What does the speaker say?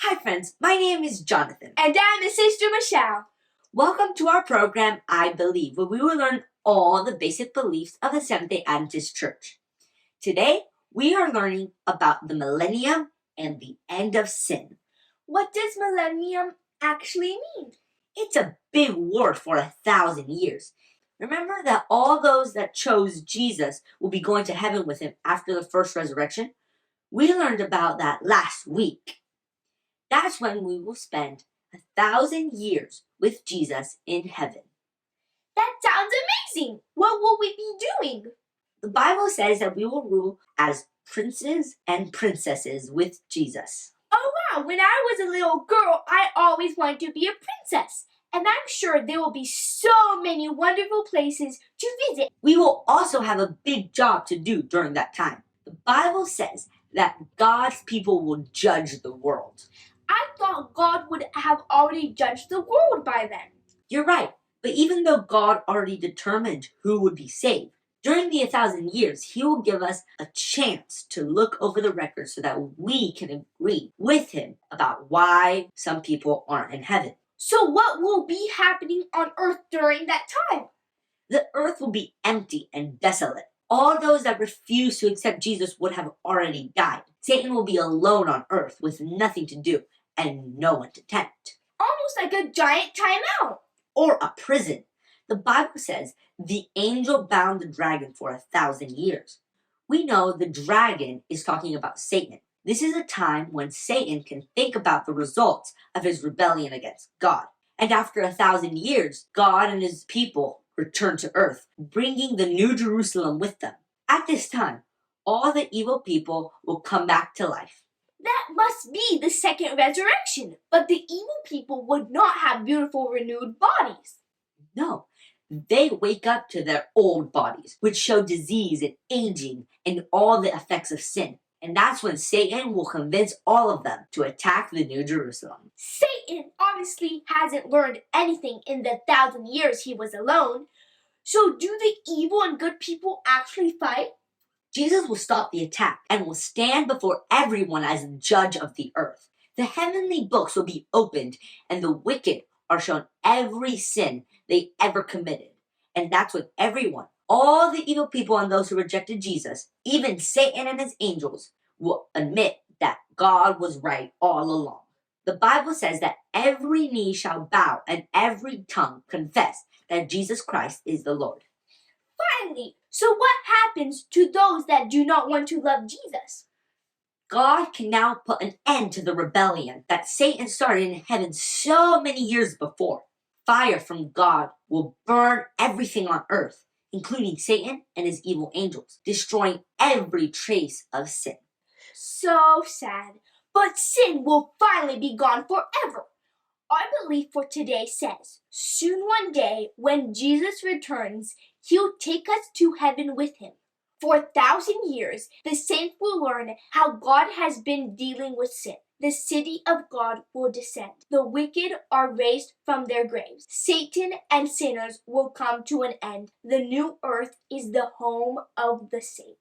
Hi friends, my name is Jonathan. And I'm his sister Michelle. Welcome to our program, I Believe, where we will learn all the basic beliefs of the Seventh-day Adventist Church. Today, we are learning about the Millennium and the end of sin. What does millennium actually mean? It's a big word for 1,000 years. Remember that all those that chose Jesus will be going to heaven with him after the first resurrection? We learned about that last week. That's when we will spend 1,000 years with Jesus in heaven. That sounds amazing! What will we be doing? The Bible says that we will rule as princes and princesses with Jesus. Oh wow, when I was a little girl, I always wanted to be a princess. And I'm sure there will be so many wonderful places to visit. We will also have a big job to do during that time. The Bible says that God's people will judge the world. I thought God would have already judged the world by then. You're right, but even though God already determined who would be saved, during the 1,000 years, he will give us a chance to look over the record so that we can agree with him about why some people aren't in heaven. So what will be happening on earth during that time? The earth will be empty and desolate. All those that refuse to accept Jesus would have already died. Satan will be alone on earth with nothing to do and no one to tempt. Almost like a giant timeout. Or a prison. The Bible says the angel bound the dragon for 1,000 years. We know the dragon is talking about Satan. This is a time when Satan can think about the results of his rebellion against God. And after 1,000 years, God and his people return to earth, bringing the New Jerusalem with them. At this time, all the evil people will come back to life. That must be the second resurrection. But the evil people would not have beautiful renewed bodies. No, they wake up to their old bodies, which show disease and aging and all the effects of sin. And that's when Satan will convince all of them to attack the New Jerusalem. Satan obviously hasn't learned anything in the 1,000 years he was alone. So do the evil and good people actually fight? Jesus will stop the attack and will stand before everyone as judge of the earth. The heavenly books will be opened and the wicked are shown every sin they ever committed. And that's when everyone, all the evil people and those who rejected Jesus, even Satan and his angels, will admit that God was right all along. The Bible says that every knee shall bow and every tongue confess that Jesus Christ is the Lord. Finally, so what happens to those that do not want to love Jesus? God can now put an end to the rebellion that Satan started in heaven so many years before. Fire from God will burn everything on earth, including Satan and his evil angels, destroying every trace of sin. So sad. But sin will finally be gone forever. Our belief for today says, soon one day, when Jesus returns, he'll take us to heaven with him. For 1,000 years, the saints will learn how God has been dealing with sin. The city of God will descend. The wicked are raised from their graves. Satan and sinners will come to an end. The new earth is the home of the saints.